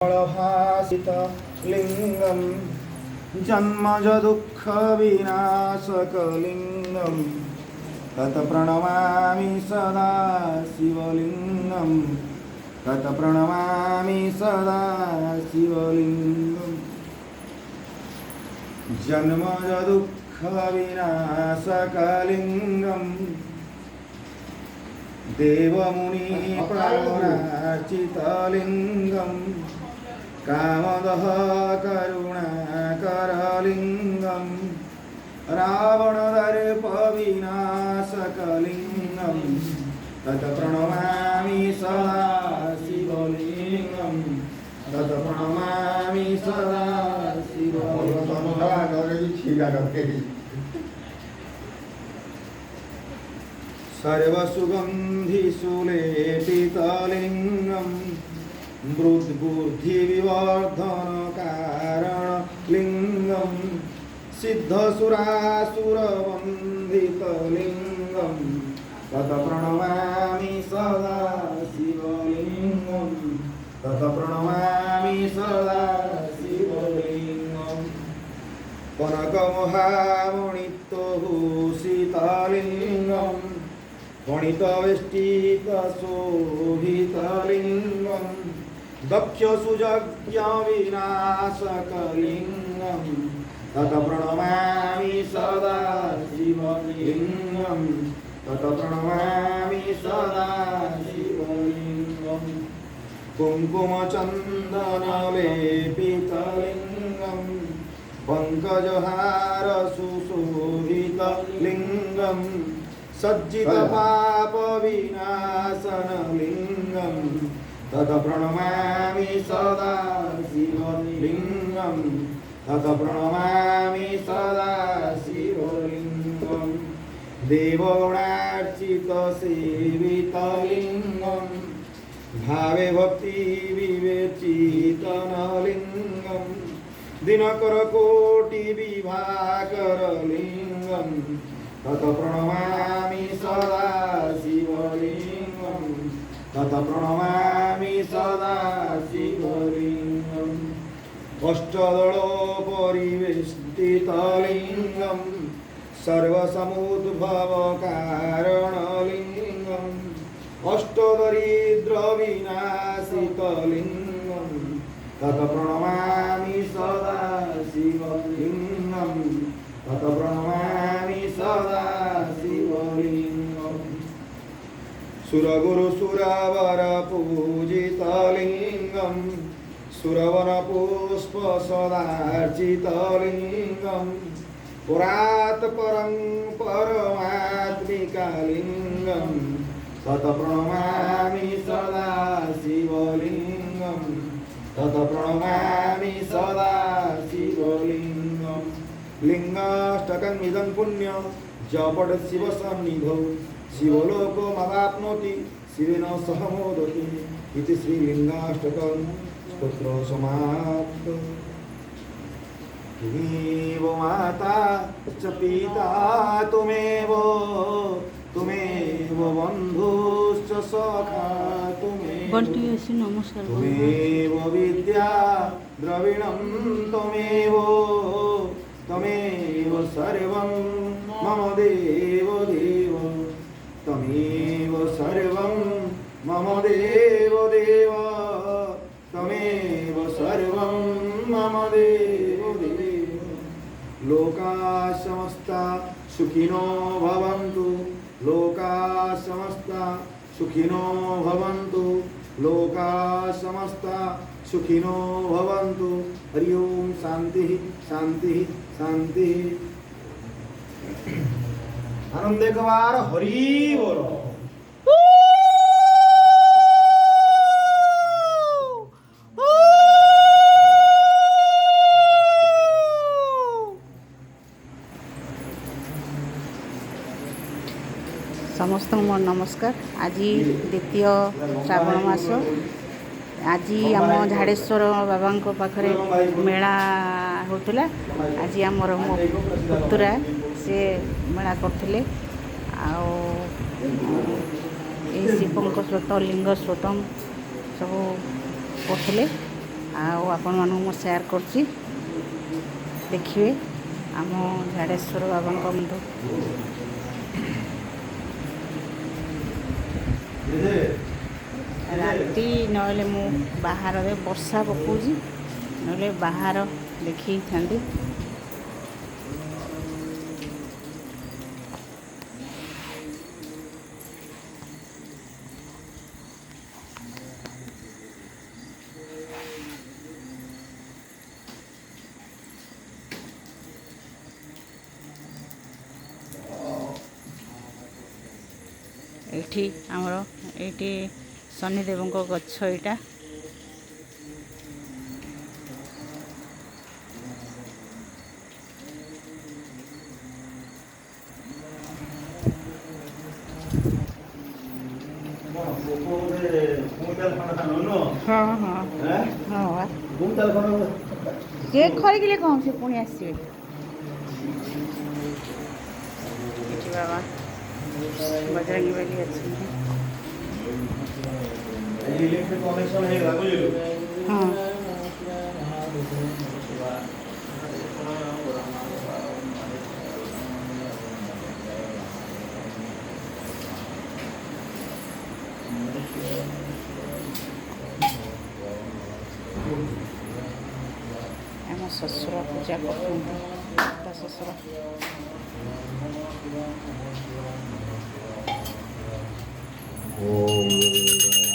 भासितलिङ्गं जन्मज दुःखविनाशकलिङ्गं तत्प्रणमामि सदा शिवलिङ्गं तत्प्रणमामि सदा शिवलिङ्गं जन्मज दुःखविनाशकलिङ्गं देवमुनिप्रार्चितलिङ्गं कामदः करुणाकरलिङ्गं रावणदर्पविनाशकलिङ्गं तत्प्रणमामि सदा शिवलिङ्गं तत्प्रणमामि सदा शिवलिङ्गं सर्वसुगन्धिसुलेपितलिङ्गं बुद्धिविवर्धनकारणलिङ्गं सिद्धसुरासुरवन्दितलिङ्गं तत्प्रणमामि सदा शिवलिङ्गं तत्प्रणमामि सदा शिवलिङ्गं कनकमहामणित्वभूषितलिङ्गं फणितवेष्टितशोभितलिङ्गं दक्षसुयज्ञविनाशकलिङ्गं तत्प्रणमामि सदा शिवलिङ्गं तत्प्रणमामि सदा शिवलिङ्गं कुङ्कुमचन्दनलेपितलिङ्गं पङ्कजहारसुशोभितलिङ्गं सज्जितपापविनाशनलिङ्गं तत्प्रणमामि सदा शिवलिङ्गं तत्प्रणमामि सदा शिवलिङ्गं देवगुणार्चितसेवितलिङ्गं भावे भक्तिविवेचितनलिङ्गं दिनकरकोटिविभाकरलिङ्गं तत्प्रणमामि सदा शिवलिङ्गं तत्प्रणमामि सदा शिवलिङ्गम् अष्टदलोपरिवेष्टितलिङ्गं सर्वसमुद्भवकारणलिङ्गम् अष्टदरिद्रविनाशितलिङ्गं तत्प्रणमामि सदा शिवलिङ्गं तत्प्रणमामि सदा शिवलिङ्गं सुरगुरुसुरवरपूजितलिङ्गं सुरवनपुष्पसदार्चितलिङ्गं पुरात्परं परमात्मिकलिङ्गं तत्प्रणमामि सदा शिवलिङ्गं तत्प्रणमामि सदा शिवलिङ्गं लिङ्गाष्टकमिदं पुण्यं जपड शिवसन्निधौ शिवलोकमवाप्नोति शिवेन सह मोदति इति श्रीलिङ्गाष्टकं स्तोत्र समाप्तम् तुमेव माता च पिता तुमेव बन्धुश्च सखा तुमेव विद्या द्रविणं तमेव सर्वं मम देव तमेव सर्वं मम देव तमेव सर्वं मम देव लोका समस्ता सुखिनो भवन्तु लोका समस्ता सुखिनो भवन्तु लोका समस्ता सुखिनो भवन्तु हरि ओम शांति शांति शांति आनंद एक बार हरि बोलो समस्त मोर नमस्कार। आज द्वितीय श्रावण मास आज आम झाड़ेश्वर बाबा पाखरे मेला होता। आज आमर मो पुतुरा से मेला करते शिवों स्रोत लिंग स्रोत सब करते ଆଉ ଆପଣମାନଙ୍କୁ ମୁଁ ସେୟାର କରୁଛି, ଦେଖିବେ ଆମ ଝାଡ଼େଶ୍ୱର ବାବାଙ୍କ ମନ୍ଦିର। ରାତି ନହେଲେ ମୁଁ ବାହାରରେ ବର୍ଷା ପକାଉଛି, ନହେଲେ ବାହାର ଦେଖେଇଥାନ୍ତି। ଏଇଠି ଆମର ଏଇଠି ଶନିଦେବଙ୍କ ଗଛ ଏଇଟା। ହଁ ହଁ ହଁ ସେ ଖରିକିଲେ କ'ଣ ସେ ପୁଣି ଆସିବେ। ଏଠି ବାବା ବଜରଙ୍ଗୀ ବାଲି ଅଛନ୍ତି। ହଁ ଆମ ଶ୍ୱଶୁର ପୂଜା କରୁଛନ୍ତି, ତା ଶ୍ୱଶୁର। Oh.